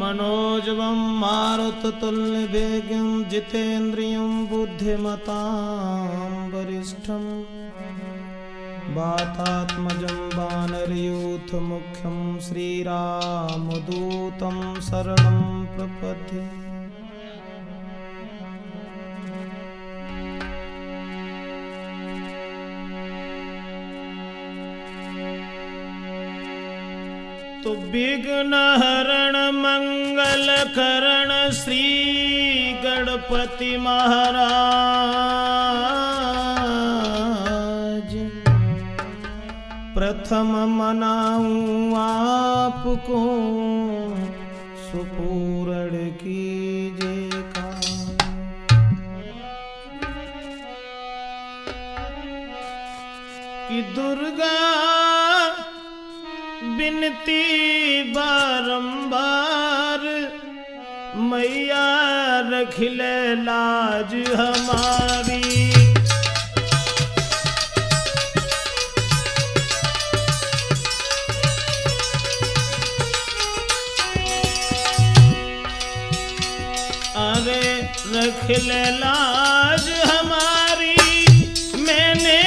मनोजवं मारुततुल्यवेगं जितेन्द्रियं बुद्धिमतां वरिष्ठं वातात्मजं वानरयूथमुख्यं श्रीरामदूतं शरणं प्रपद्ये। तो विघ्न हरण मंगल करण श्री गणपति महाराज, प्रथम मनाऊं आपको सुपूर्ण कीजिए का। कि दुर्गा बिनती बारंबार, मैया रख ले लाज हमारी। अरे रख ले लाज हमारी, मैंने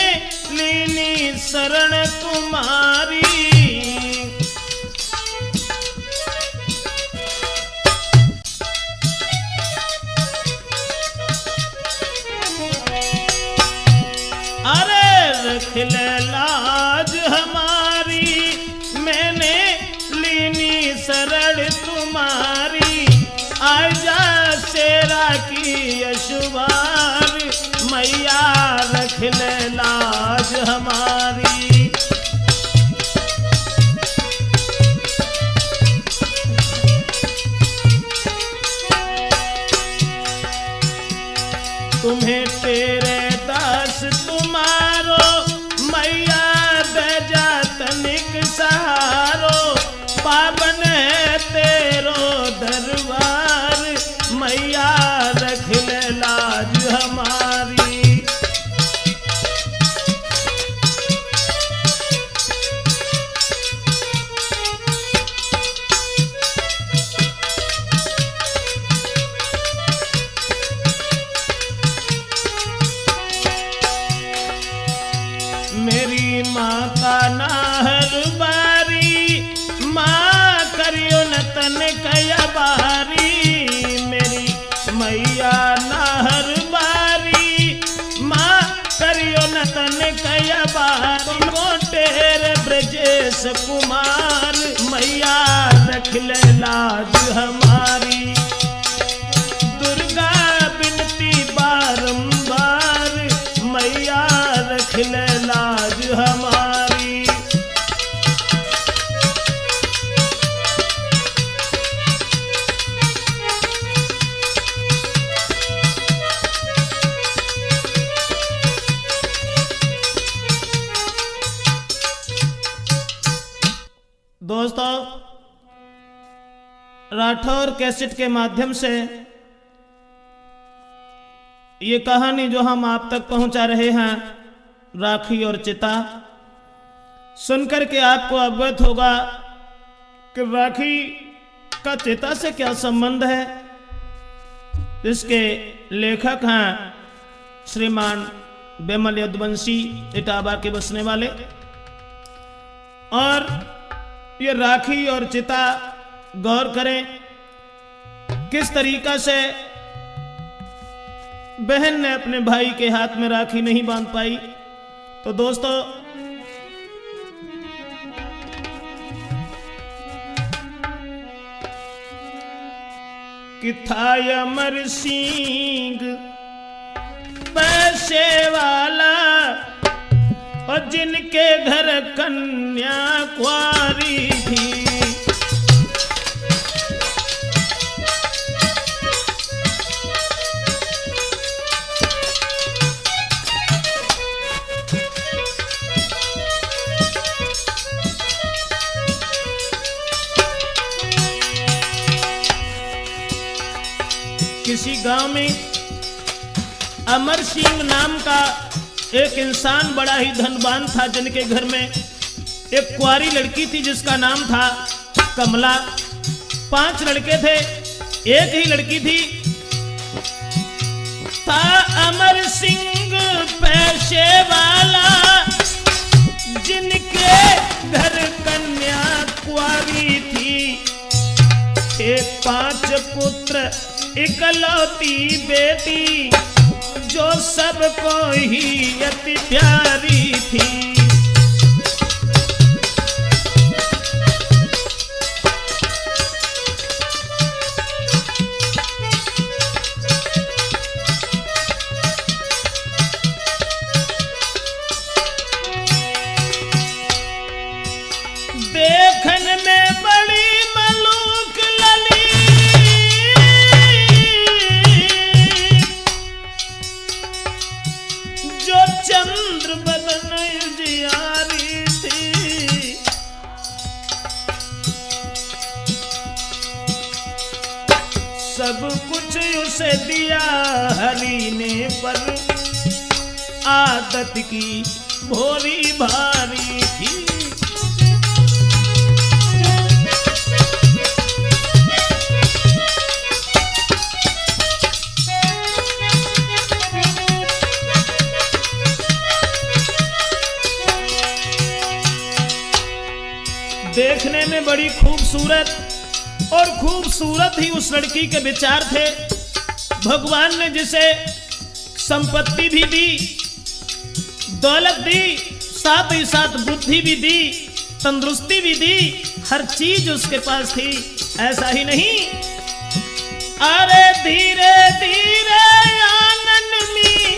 लीनी शरण तुम्हारी। रख ले लाज हमारी, मैंने लीनी शरण तुम्हारी। आजा शेरा की यशुवार, मैया रख ले लाज हमारी। तुम्हें तेरे दास तुम्हारो, मैया दे जा तनिक सहारो। पावन है तेरो दरबार, मैया रख ले लाज हमारी। मेरी माँ का नाहर बारी, माँ करियो न तन कया बारी। मेरी मैया नाहर बारी, माँ करियो न तन कया बारी। मोटेर ब्रजेश कुमार, मैया रख ले लाज हमारी। दुर्गा बिनती बारंबार, मैया रख ले लाज हमारी। दोस्तों, राठौर कैसेट के माध्यम से ये कहानी जो हम आप तक पहुंचा रहे हैं, राखी और चिता, सुनकर के आपको अवगत होगा कि राखी का चिता से क्या संबंध है। इसके लेखक हैं श्रीमान बेमल यदुवंशी, इटावा के बसने वाले। और ये राखी और चिता, गौर करें किस तरीका से बहन ने अपने भाई के हाथ में राखी नहीं बांध पाई। तो दोस्तों, कि था अमर सिंह पैसे वाला, और जिनके घर कन्या कुंवारी थी। किसी गांव में अमर सिंह नाम का एक इंसान बड़ा ही धनवान था, जिनके घर में एक कुंवारी लड़की थी जिसका नाम था कमला। 5 लड़के थे, एक ही लड़की थी। था अमर सिंह पैसे वाला, जिनके घर कन्या कुंवारी थी। थे 5 पुत्र इकलौती बेटी, जो सबको ही अति प्यारी थी। देखने में बड़ी मलूक लली, जो चंद्र बदन जियारी थी। सब कुछ उसे दिया हरि ने, पर आदत की भोरी भारी थी। देखने में बड़ी खूबसूरत, और खूबसूरत ही उस लड़की के विचार थे। भगवान ने जिसे संपत्ति भी दी, दौलत दी, साथ ही साथ बुद्धि भी दी, तंदुरुस्ती भी दी, हर चीज उसके पास थी। ऐसा ही नहीं, अरे धीरे धीरे आंगन में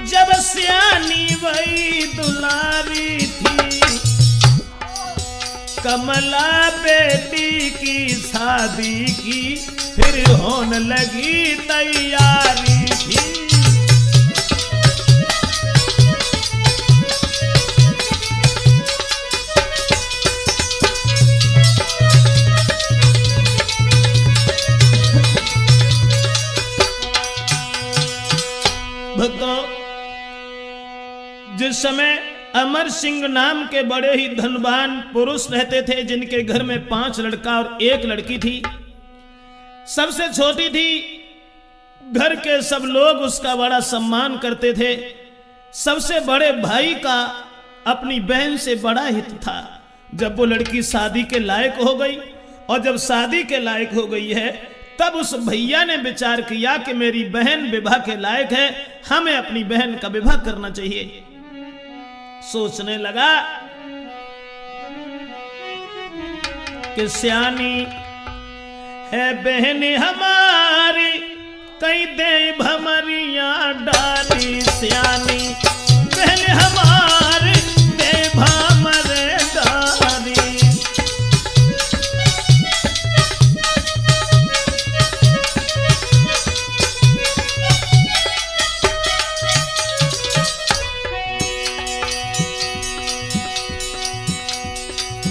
जब सियानी वही दुलारी थी। कमला बेटी की शादी की, फिर होने लगी तैयारी थी। भक्तों, जिस समय अमर सिंह नाम के बड़े ही धनवान पुरुष रहते थे, जिनके घर में 5 लड़का और 1 लड़की थी, सबसे छोटी थी। घर के सब लोग उसका बड़ा सम्मान करते थे। सबसे बड़े भाई का अपनी बहन से बड़ा हित था। जब वो लड़की शादी के लायक हो गई, और जब शादी के लायक हो गई है, तब उस भैया ने विचार किया कि मेरी बहन विवाह के लायक है, हमें अपनी बहन का विवाह करना चाहिए। सोचने लगा कि सियानी है बहन हमारी, कई दे भमरिया डाली। सियानी बहन हमारी, दे भमर डाली।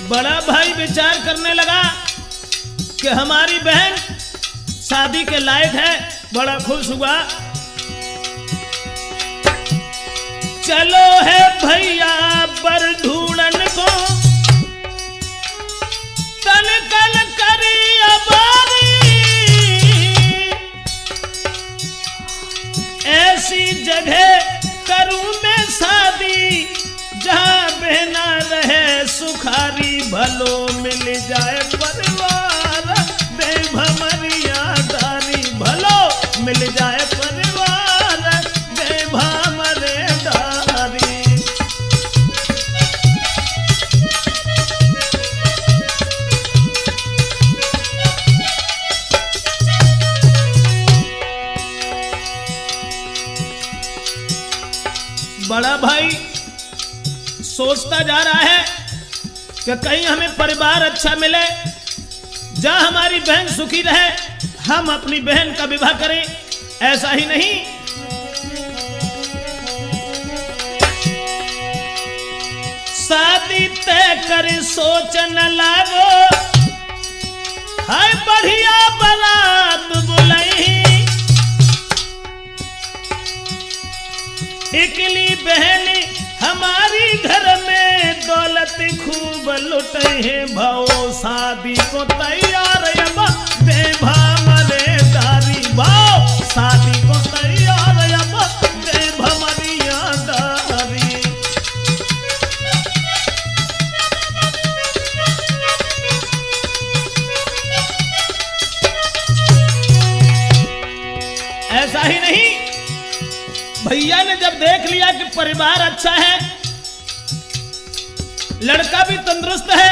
बड़ा भाई विचार करने लगा कि हमारी बहन शादी के लायक है, बड़ा खुश हुआ। चलो है भैया पर ढूंढन को, तन कल करी अबारी। ऐसी जगह करूं मैं शादी, जहां बहना रहे सुखारी। भलो मिल जाए परिवार, दे भमरिया डारी। भलो मिल जाए परिवार, दे भमरे डारी। बड़ा भाई सोचता जा रहा है कि कहीं हमें परिवार अच्छा मिले, जहां हमारी बहन सुखी रहे, हम अपनी बहन का विवाह करें। ऐसा ही नहीं, शादी तय कर सोचन लागो, हाय बढ़िया बारात बुलाई। इकली बहन हमारी घर में दौलत इज्जत खूब लुटे है भाओ शादी को तैयार अब बेभा मरे दारी भाओ शादी को तैयार अब बेभा मरिया दारी। ऐसा ही नहीं, भैया ने जब देख लिया कि परिवार अच्छा है, लड़का भी तंदुरुस्त है,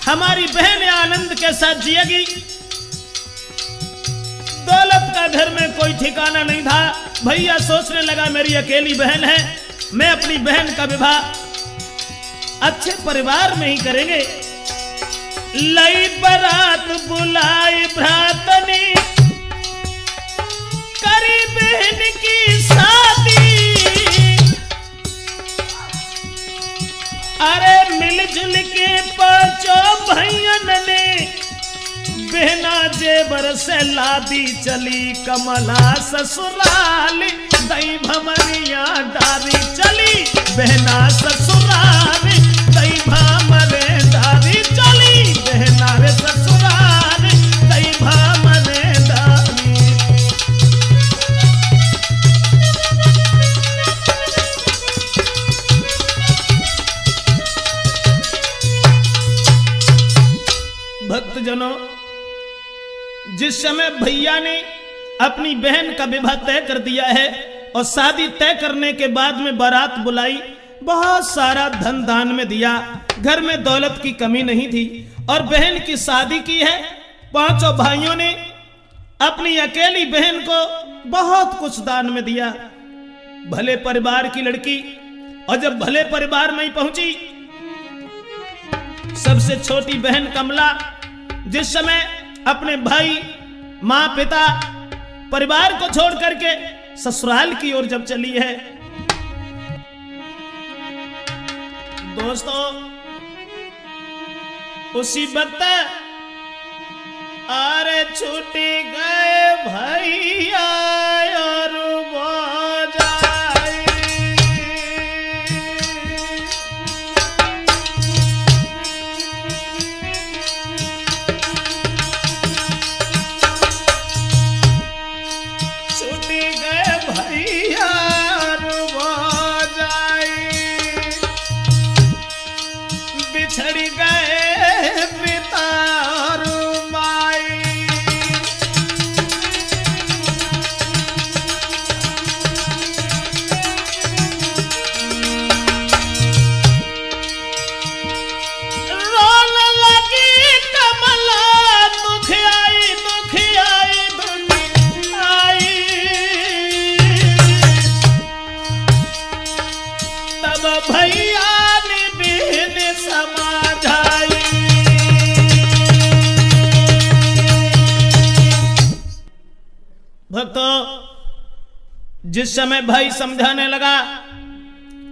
हमारी बहन आनंद के साथ जिएगी, दौलत का घर में कोई ठिकाना नहीं था। भैया सोचने लगा मेरी अकेली बहन है, मैं अपनी बहन का विवाह अच्छे परिवार में ही करेंगे। लई बारात बुलाई भ्रातनी करी बहन की शादी, अरे मिलजुल के पांचों भैयन ने बहना जेबर से लादी चली कमला ससुराल दई भमरिया डारी चली बहना ससुराल दई भमरे डारी चली बहना रे ससुराल दई भमरे डारी। भक्तजनों, जिस समय भैया ने अपनी बहन का विवाह तय कर दिया है और शादी तय करने के बाद में बारात बुलाई, बहुत सारा धन दान में दिया, घर में दौलत की कमी नहीं थी और बहन की शादी की है। पांचों भाइयों ने अपनी अकेली बहन को बहुत कुछ दान में दिया। भले परिवार की लड़की, और जब भले परिवार में ही पहुंची, सबसे छोटी बहन कमला जिस समय अपने भाई मां पिता परिवार को छोड़ करके ससुराल की ओर जब चली है, दोस्तों उसी वक्त अरे छूटी गए भैया और बोझाई, छूटी गए भैया और बोझाई, बिछड़ गए पिता और माई, रोने लगी कमला दुख आई दुख आई, तब भैया ने बहन समझाई। भक्तों, जिस समय भाई समझाने लगा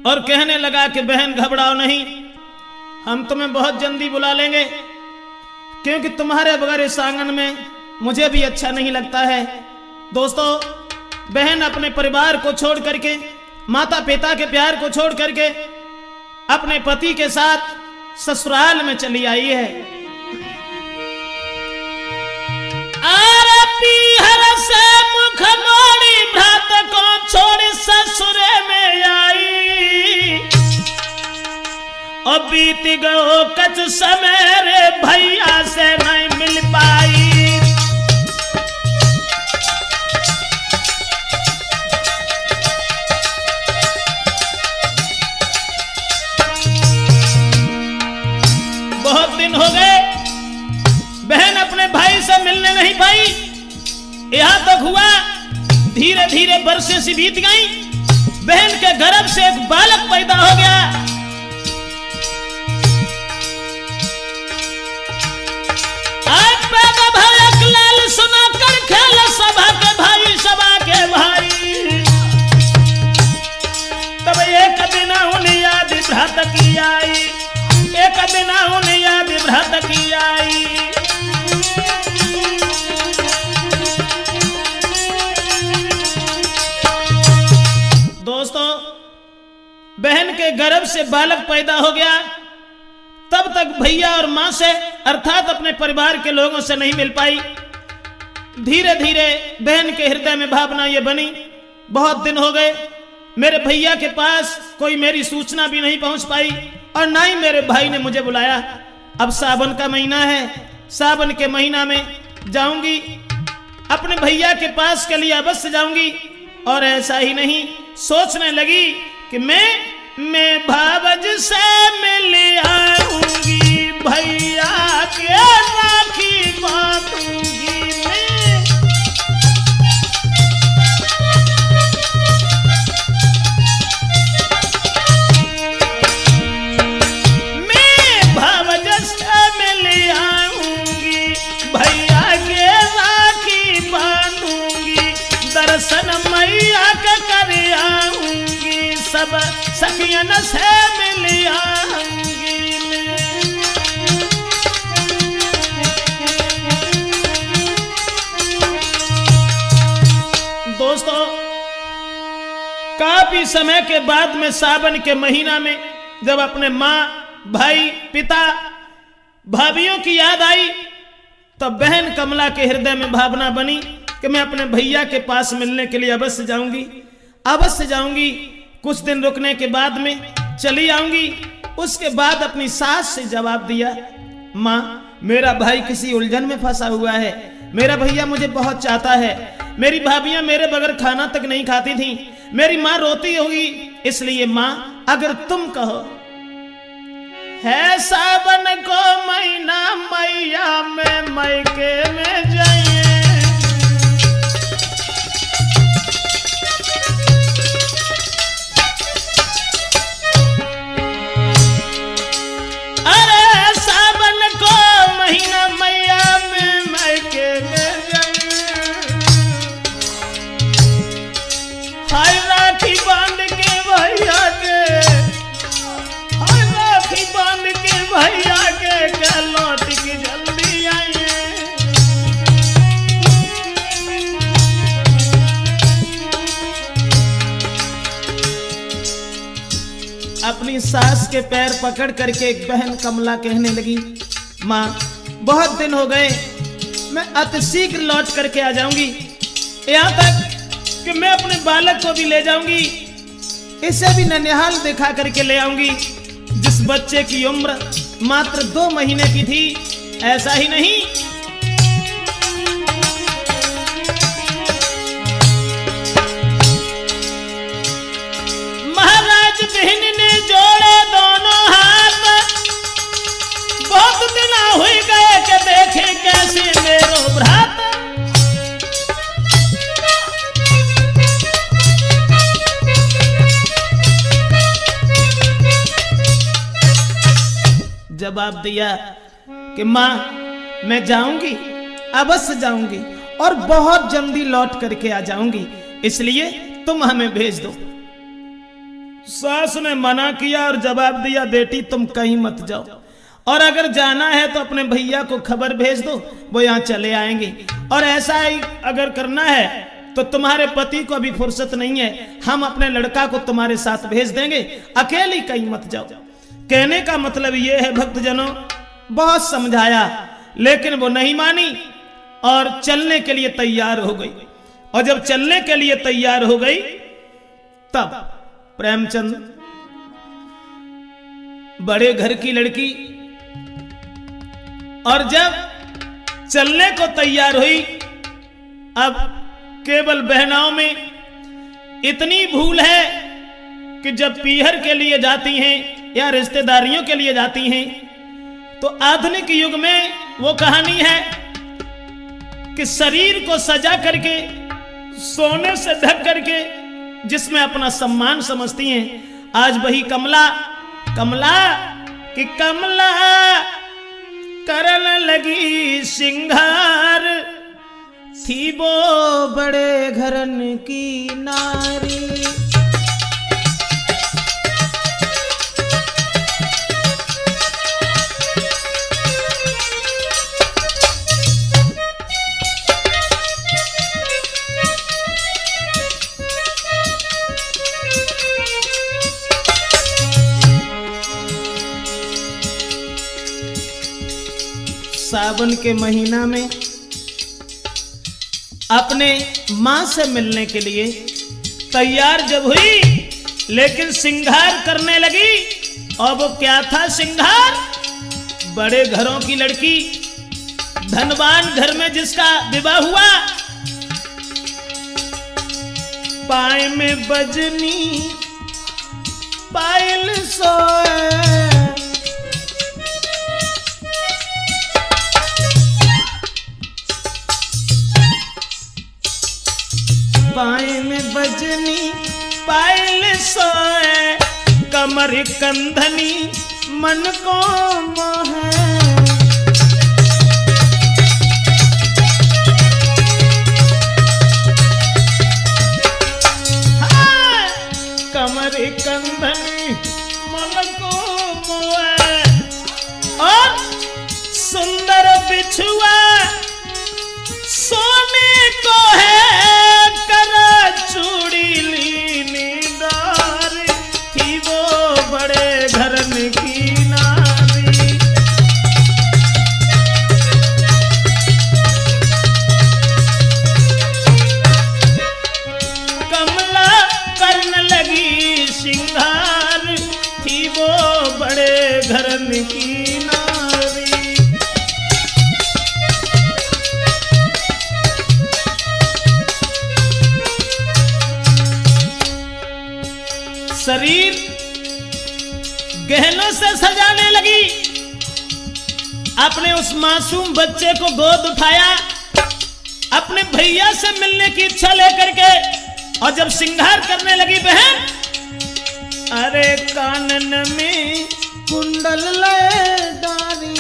और कहने लगा कि बहन घबराओ नहीं, हम तुम्हें बहुत जल्दी बुला लेंगे, क्योंकि तुम्हारे बगैर इस आंगन में मुझे भी अच्छा नहीं लगता है। दोस्तों, बहन अपने परिवार को छोड़ करके, माता पिता के प्यार को छोड़ करके अपने पति के साथ ससुराल में चली आई है। आरे पीहर से मुख मोड़ी भ्रात को छोड़ ससुरे में आई, और बीत गयो कछ समय रे भैया से नहीं मिल पाई। बहुत दिन हो गए, बहन अपने भाई से मिलने नहीं पाई। यहां तक हुआ धीरे धीरे बरसें सी बीत गई, बहन के गर्भ से एक बालक पैदा हो गया। आज पैदा भयक लाल सुना कर खेल सभा के भाई, सभा के भाई, तब एक दिन उन्हें याद भ्रात की आई, एक दिन उन्हें याद भ्रात की आई। दोस्तों, बहन के गर्भ से बालक पैदा हो गया। तब तक भैया और मां से अर्थात अपने परिवार के लोगों से नहीं मिल पाई। धीरे धीरे बहन के हृदय में भावना ये बनी, बहुत दिन हो गए मेरे भैया के पास कोई मेरी सूचना भी नहीं पहुंच पाई और ना ही मेरे भाई ने मुझे बुलाया। अब सावन का महीना है, सावन के महीना में जाऊंगी, अपने भैया के पास के लिए अवश्य जाऊंगी। और ऐसा ही नहीं, सोचने लगी कि मैं भावज से मिल आऊंगी, भैया के राखी बांधूंगी मैं भावज से मिल आऊंगी, भैया के राखी बांधूंगी, दर्शन मैया का कर आऊंगी, सब सखियन से मिल आऊंगी दोस्तों, काफी समय के बाद में सावन के महीना में जब अपने माँ, भाई, पिता, भाभीियों की याद आई, तब बहन कमला के हृदय में भावना बनी कि मैं अपने भैया के पास मिलने के लिए अवश्य जाऊंगी, अवश्य जाऊंगी। कुछ दिन रुकने के बाद में चली आऊंगी। उसके बाद अपनी सास से जवाब दिया, माँ मेरा भाई किसी उलझन में फंसा हुआ है, मेरा भैया मुझे बहुत चाहता है, मेरी भाभियां मेरे बगैर खाना तक नहीं खाती थी, मेरी माँ रोती होगी, इसलिए माँ अगर तुम कहो है सावन को महीना मैया में मैके में जाइए, अरे सावन को महीना मैया में मैके में जाइए, हाय राखी बांध के भैया के, हाय राखी बांध के भैया के लौट के जल्दी आइए। अपनी सास के पैर पकड़ करके एक बहन कमला कहने लगी, माँ बहुत दिन हो गए, मैं अति शीघ्र लौट करके आ जाऊंगी, यहाँ तक कि मैं अपने बालक को भी ले जाऊंगी, इसे भी ननिहाल दिखा करके ले आऊंगी, जिस बच्चे की उम्र मात्र 2 महीने की थी। ऐसा ही नहीं, महाराज बहन ने जोड़े दोनों हाथ, बहुत दिन हुई गए कि देखे कैसे मेरो भ्रात, जवाब दिया कि माँ मैं जाऊंगी, अवश्य जाऊंगी और बहुत जल्दी लौट करके आ जाऊंगी, इसलिए तुम हमें भेज दो। सास ने मना किया और जवाब दिया, बेटी तुम कहीं मत जाओ, और अगर जाना है तो अपने भैया को खबर भेज दो, वो यहाँ चले आएंगे, और ऐसा ही अगर करना है तो तुम्हारे पति को अभी फुर्सत नहीं है, हम अपने लड़का को तुम्हारे साथ भेज देंगे, अकेली कहीं मत जाओ। कहने का मतलब यह है भक्तजनों, बहुत समझाया लेकिन वो नहीं मानी और चलने के लिए तैयार हो गई। और जब चलने के लिए तैयार हो गई तब प्रेमचंद बड़े घर की लड़की, और जब चलने को तैयार हुई, अब केवल बहनाओं में इतनी भूल है कि जब पीहर के लिए जाती हैं या रिश्तेदारियों के लिए जाती हैं तो आधुनिक युग में वो कहानी है कि शरीर को सजा करके, सोने से ढक करके, जिसमें अपना सम्मान समझती हैं। आज वही कमला कि कमला करन लगी सिंगार, थी वो बड़े घरन की नारी। सावन के महीना में अपने मां से मिलने के लिए तैयार जब हुई, लेकिन श्रृंगार करने लगी। और वो क्या था श्रृंगार? बड़े घरों की लड़की, धनवान घर में जिसका विवाह हुआ, पाए में बजनी पायल सोए, पाए में बजनी पायल सोए, कमर कंधनी मन को मोहे। हाँ, कमर कंधनी मन को मोहे, और सुंदर बिछुआ सोने को है, करा चूड़ी लीनी डार, थी वो बड़े घरन की नारी। कमला करने लगी श्रृंगार, थी वो बड़े घरन की नारी। शरीर गहनों से सजाने लगी, अपने उस मासूम बच्चे को गोद उठाया, अपने भैया से मिलने की इच्छा लेकर के, और जब श्रृंगार करने लगी बहन, अरे कानन में कुंडल ले डारी,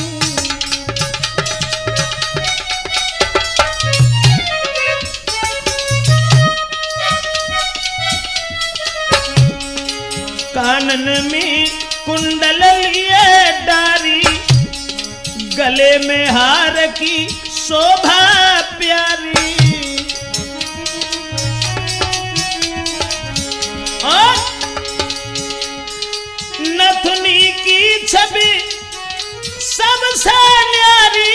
कानन में कुंडल लिए डारी, गले में हार की शोभा प्यारी, और नथुनी की छवि सबसे न्यारी,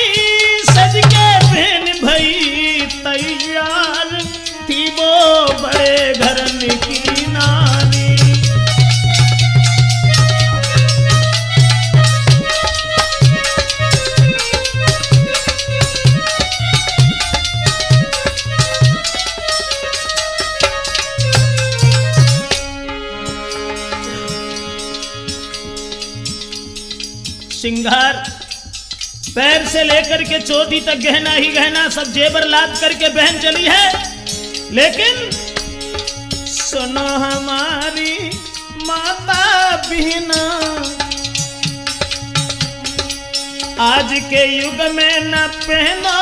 सज के बहन भई तैयार, थी वो बड़े घरन की नारी। श्रृंगार पैर से लेकर के चोटी तक गहना ही गहना, सब जेवर लाद करके बहन चली है। लेकिन सुनो हमारी माता बहना, आज के युग में न पहना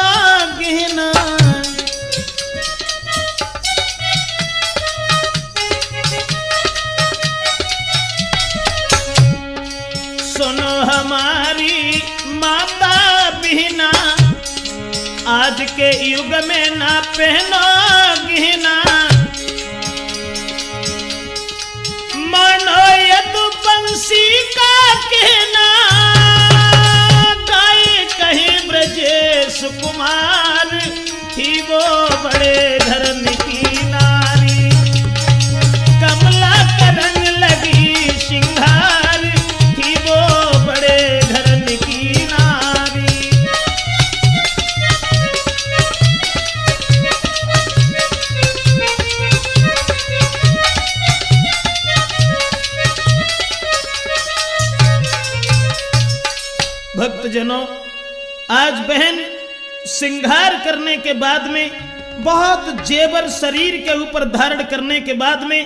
गहना, सुनो हमारी माता बहना, आज के युग में ना पहनो गहना, मानो यदुवंशी का कहना, गाये कहीं ब्रजेश कुमार, थी वो बड़े धर्म की नारी। कमला करन लगी श्रृंगार, थी वो बड़े धर्म की नारी। भक्तजनों, आज बहन श्रृंगार करने के बाद में, बहुत जेवर शरीर के ऊपर धारण करने के बाद में,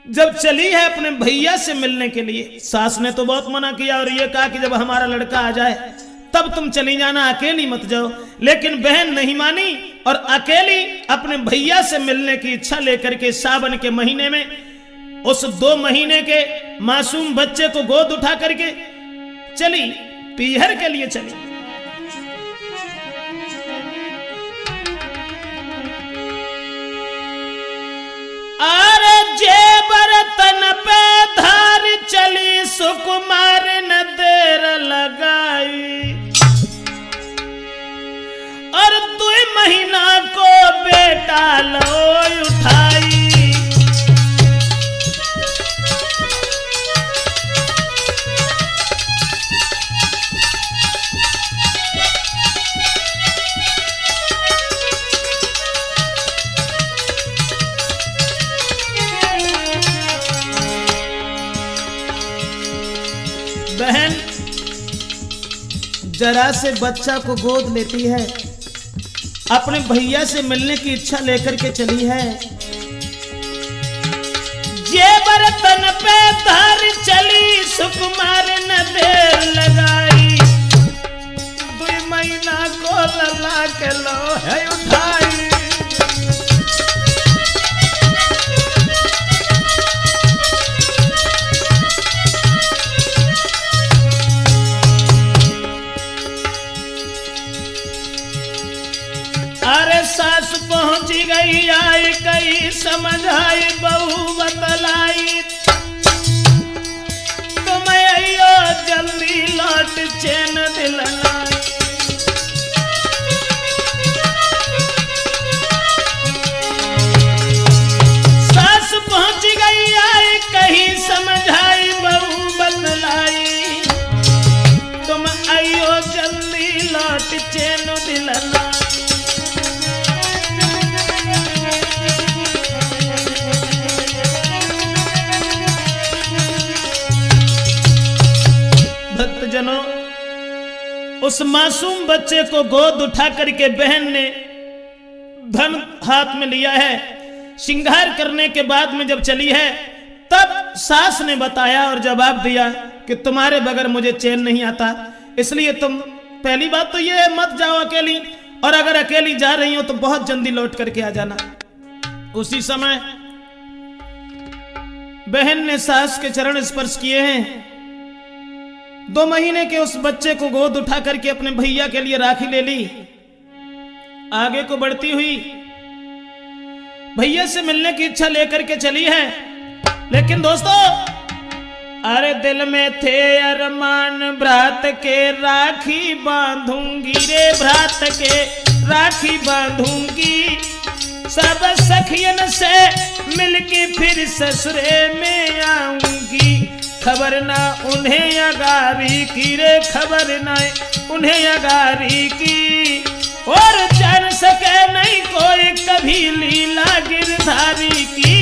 जब चली है अपने भैया से मिलने के लिए, सास ने तो बहुत मना किया और ये कहा कि जब हमारा लड़का आ जाए तब तुम चली जाना, अकेली मत जाओ। लेकिन बहन नहीं मानी और अकेली अपने भैया से मिलने की इच्छा लेकर के सावन के महीने में उस 2 महीने के मासूम बच्चे को गोद उठा करके चली, पीहर के लिए चली। अरे जेबर तन पे धार चली, सुकुमार न देर लगाई। डालो उठाई। बहन जरा से बच्चा को गोद लेती है, अपने भैया से मिलने की इच्छा लेकर के चली है। ये बर्तन पे धर चली सुकुमार न देर लगाई, 2 महीना को लला के लो है उठाई। सास पहुंची गई आई कई समझाई बहू बतलाई, तुम आइयो जल्दी लौट चैन दिलाई। सास पहुंची गई आई कहीं समझाई बहू बतलाई, तुम आइयो जल्दी लौट चैन दिलाई। भक्तजनों, उस मासूम बच्चे को गोद उठा करके बहन ने धन हाथ में लिया है। श्रृंगार करने के बाद में जब चली है तब सास ने बताया और जवाब दिया कि तुम्हारे बगैर मुझे चैन नहीं आता, इसलिए तुम पहली बात तो ये मत जाओ अकेली, और अगर अकेली जा रही हो तो बहुत जल्दी लौट करके आ जाना। उसी समय बहन ने सास के चरण स्पर्श किए हैं। 2 महीने के उस बच्चे को गोद उठा करके अपने भैया के लिए राखी ले ली। आगे को बढ़ती हुई भैया से मिलने की इच्छा लेकर के चली है। लेकिन दोस्तों, अरे दिल में थे अरमान भ्रात के राखी बांधूंगी रे, भ्रात के राखी बांधूंगी, सब सखियन से मिलके फिर ससुरे में आऊंगी। खबर ना उन्हें अगारी की रे, खबर ना उन्हें अगारी की, और जान सके नहीं कोई कभी लीला गिरधारी की।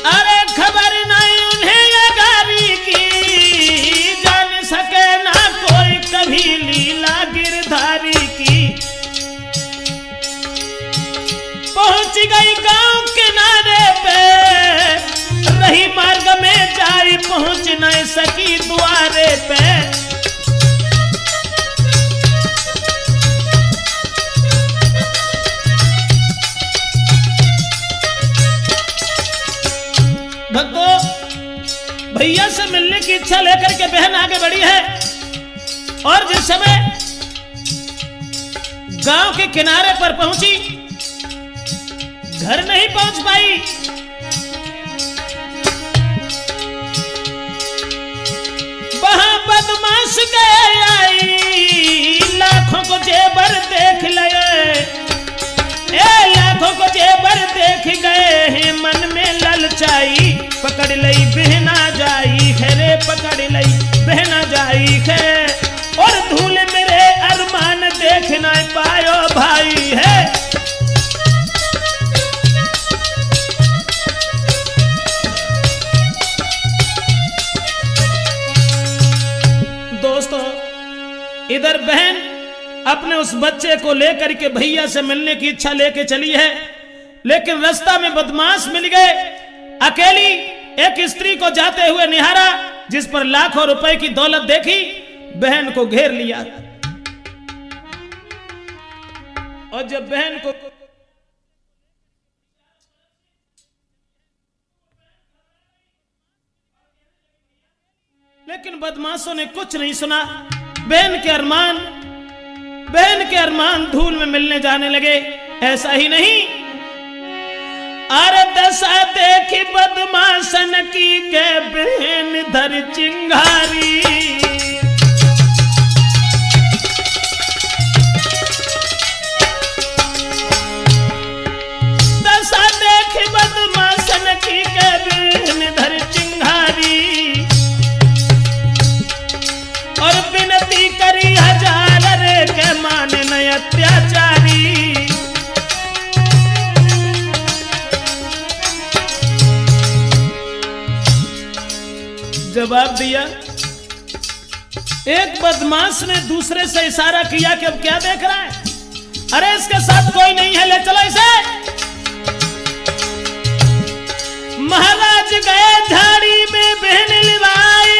अरे खबर नहीं उन्हें अगारी की, जान सके ना कोई कभी लीला गिरधारी की। पहुंच गई गांव किनारे पे, रही मार्ग में जाई, पहुंच नहीं सकी द्वारे पे। भक्तों, भैया से मिलने की इच्छा लेकर के बहन आगे बढ़ी है, और जिस समय गांव के किनारे पर पहुंची, घर नहीं पहुंच पाई। वहां बदमाश गए आई, लाखों को जेबर देख लए, लाखों को जेबर देख गए हैं, मन में ललचाई, पकड़ लई बहना जाई है रे, पकड़ लई बहना जाई है, और धूल मेरे अरमान देख ना पायो भाई है। दोस्तों, इधर बहन अपने उस बच्चे को लेकर के भैया से मिलने की इच्छा लेके चली है, लेकिन रास्ता में बदमाश मिल गए। अकेली एक स्त्री को जाते हुए निहारा, जिस पर लाखों रुपए की दौलत देखी, बहन को घेर लिया। और जब बहन को लेकिन बदमाशों ने कुछ नहीं सुना। बहन के अरमान धूल में मिलने जाने लगे। ऐसा ही नहीं, अरे दशा देखी बदमाशन की के बहन धर चिंगारी। दशा देखी बदमाशन की के बहन धर चिंगारी। और विनती करी हजार रे के मान न अत्याचारी। जवाब दिया। एक बदमाश ने दूसरे से इशारा किया कि अब क्या देख रहा है, अरे इसके साथ कोई नहीं है, ले चलो इसे। महाराज गए झाड़ी में बहन लिवाई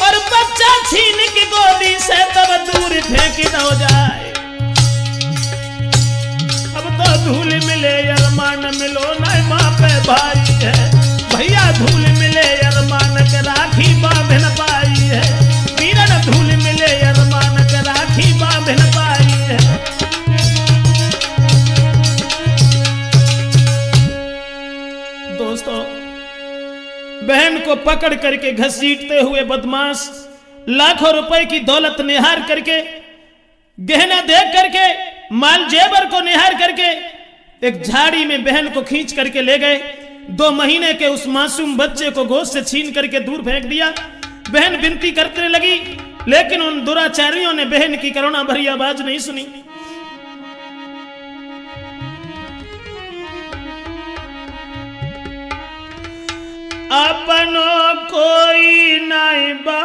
और बच्चा छीन की गोदी से तब दूर फेंक न हो जाए। अब तो धूल मिले अरमान मिलो न माँ पे भाई है, भैया धूल मिले अरमान के राखी बांधन पाई है। वीरन धूल मिले अरमान के राखी बांधन पाई है। दोस्तों, बहन को पकड़ करके घसीटते हुए बदमाश लाखों रुपए की दौलत निहार करके, गहना देख करके, माल जेवर को निहार करके एक झाड़ी में बहन को खींच करके ले गए। 2 महीने के उस मासूम बच्चे को गोद से छीन करके दूर फेंक दिया। बहन विनती करने लगी, लेकिन उन दुराचारियों ने बहन की करुणा भरी आवाज नहीं सुनी। अपनों कोई नहीं बा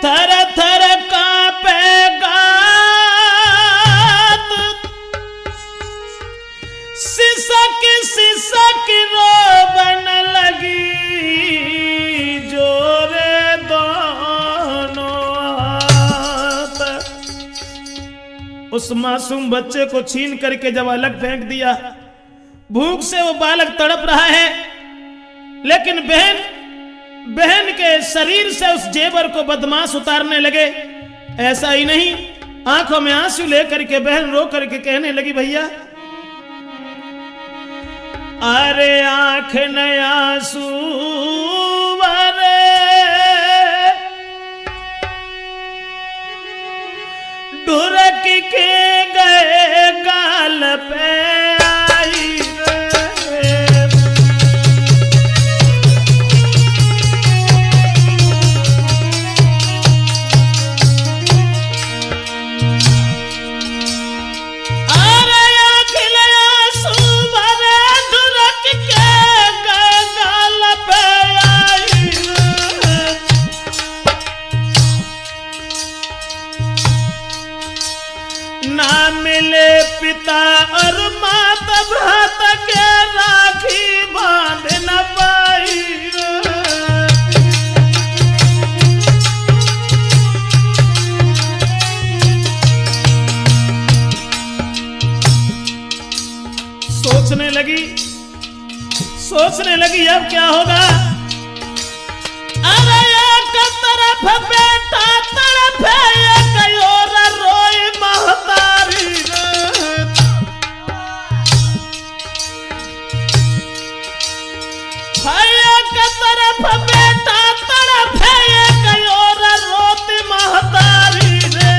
थर थर कांपेगा, सिसक सिसक रोबन लगी जोरे दोनों हाथ। उस मासूम बच्चे को छीन करके जब अलग फेंक दिया, भूख से वो बालक तड़प रहा है, लेकिन बहन के शरीर से उस जेवर को बदमाश उतारने लगे। ऐसा ही नहीं, आंखों में आंसू लेकर के बहन रो करके कहने लगी, भैया अरे आंख न आंसू अरे ढुरक के गए गाल पे आई रे। अरे आंख न आंसू भरे ढुरक के गए गाल पे आई रे। ना मिले पिता और माता भ्रात के राखी बांध न पाई रे। सोचने लगी अब क्या होगा। अरे एक तरफ बेटा तड़प है, एक और रोई महतारी रे। एक तरफ बेटा तड़प है, एक और रोती महतारी रे।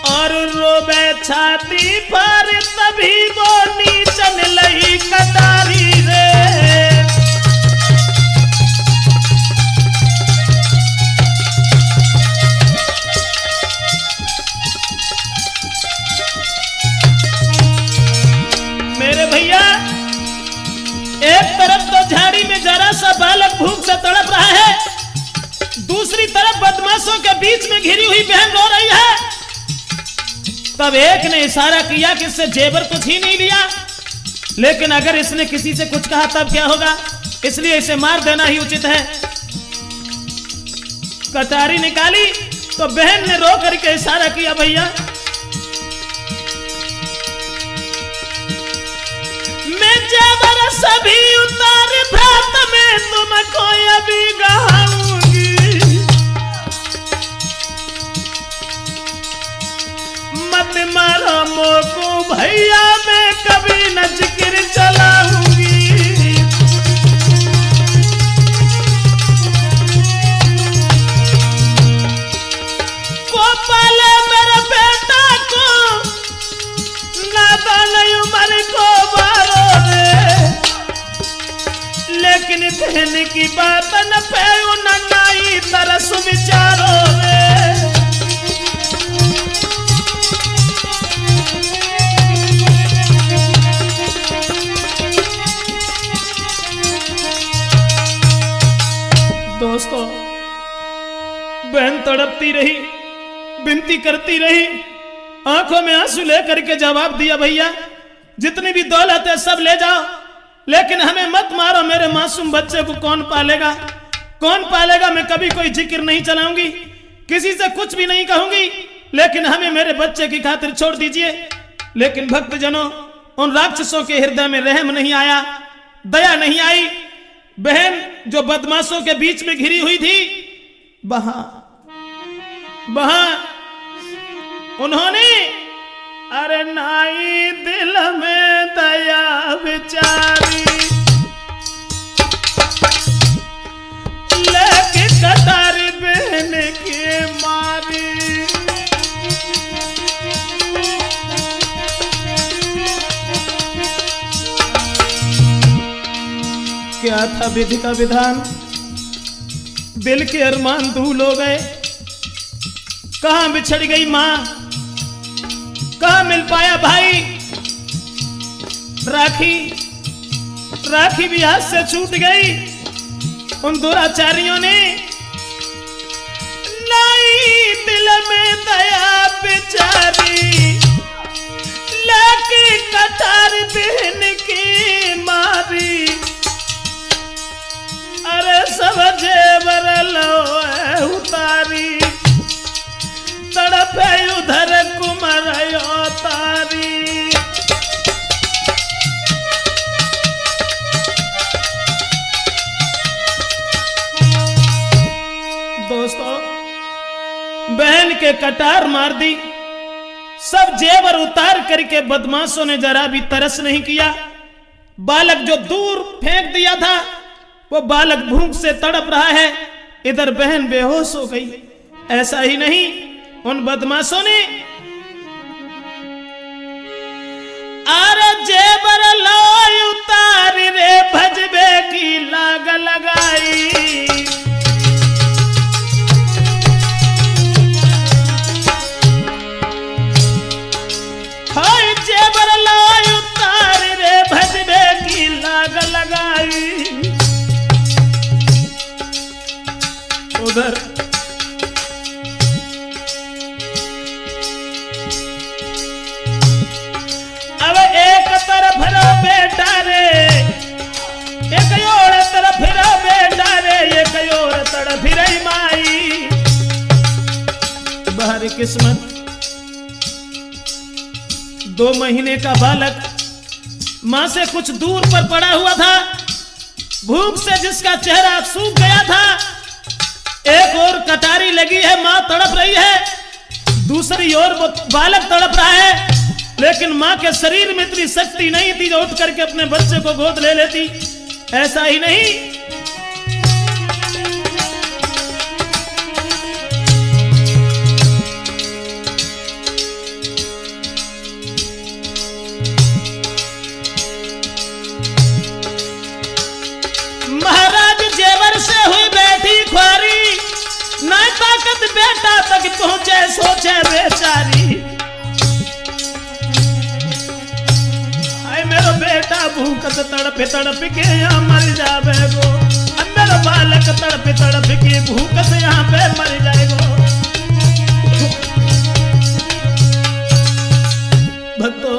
और रोबे छाती पर तभी वो नीचन लही कटारी रे। मेरे भैया, एक तरफ तो झाड़ी में जरा सा बालक भूख से तड़प रहा है, दूसरी तरफ बदमाशों के बीच में घिरी हुई बहन रो रही है। तब एक ने इशारा किया कि इससे जेवर कुछ ही नहीं लिया, लेकिन अगर इसने किसी से कुछ कहा तब क्या होगा, इसलिए इसे मार देना ही उचित है। कटारी निकाली तो बहन ने रो करके इशारा किया, भैया मैं जेवर सभी उतार भ्रात में तुमको अभी गहाऊंगी। लेकिन बहन की बात न पे नाई तरस विचारो रे। दोस्तों, बहन तड़पती रही, विनती करती रही, आंखों में आंसू लेकर के जवाब दिया, भैया जितनी भी दौलत है सब ले जाओ, लेकिन हमें मत मारो। मेरे मासूम बच्चे को कौन पालेगा, कौन पालेगा? मैं कभी कोई जिक्र नहीं चलाऊंगी, किसी से कुछ भी नहीं कहूंगी, लेकिन हमें मेरे बच्चे की खातिर छोड़ दीजिए। लेकिन भक्तजनों, उन राक्षसों के हृदय में रहम नहीं आया, दया नहीं आई। बहन जो बदमाशों के बीच में घिरी हुई थी, वहां उन्होंने अरे नाई दिल में दया विचारी, लेके कटारी बहन की मारी। क्या था विधि का विधान, दिल के अरमान धूल हो गए। कहां बिछड़ गई मां, कहां मिल पाया भाई। राखी भी हाथ से छूट गई। उन दुराचारियों ने नाई दिल में दया बेचारी, लेके कटार बहन की मारी। अरे सब जेवर लो उतारी, तड़पे उधर कुमरयो तारी। दोस्तों, बहन के कटार मार दी, सब जेवर उतार करके बदमाशों ने जरा भी तरस नहीं किया। बालक जो दूर फेंक दिया था, वो बालक भूख से तड़प रहा है, इधर बहन बेहोश हो गई। ऐसा ही नहीं, उन बदमाशों ने अरे जेबर लो उतारी रे भजबे की लाग लगाई। हाय जेबर लो उतारी रे भजबे की लाग लगाई। उधर अब एक तरफ रो बेटा रे, एक और तरफ रो बेटा रे, एक और तरफ रही माई। बाहरी किस्मत, 2 महीने का बालक मां से कुछ दूर पर पड़ा हुआ था, भूख से जिसका चेहरा सूख गया था। एक और कटारी लगी है, मां तड़प रही है, दूसरी ओर बालक तड़प रहा है, लेकिन मां के शरीर में इतनी शक्ति नहीं थी जो उठ करके अपने बच्चे को गोद ले लेती। ऐसा ही नहीं, महाराज जेवर से हुई बैठी ख्वारी, ना ताकत बेटा तक पहुंचे सोचे बेचारी। मेरो बेटा भूख से तड़प तड़प के यहाँ मर जावे गो, मेरा बालक तड़प तड़प के भूख से यहाँ पे मर जाएगो। भक्तों,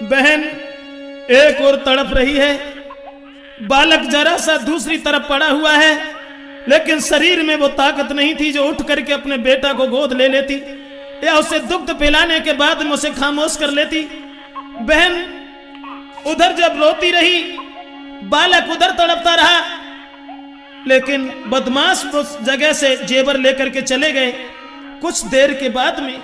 बहन एक और तड़प रही है, बालक जरा सा दूसरी तरफ पड़ा हुआ है, लेकिन शरीर में वो ताकत नहीं थी जो उठ करके अपने बेटा को गोद ले लेती या उसे दुग्ध पिलाने के बाद में उसे खामोश कर लेती। बहन उधर जब रोती रही, बालक उधर तड़पता रहा, लेकिन बदमाश उस जगह से जेवर लेकर के चले गए। कुछ देर के बाद में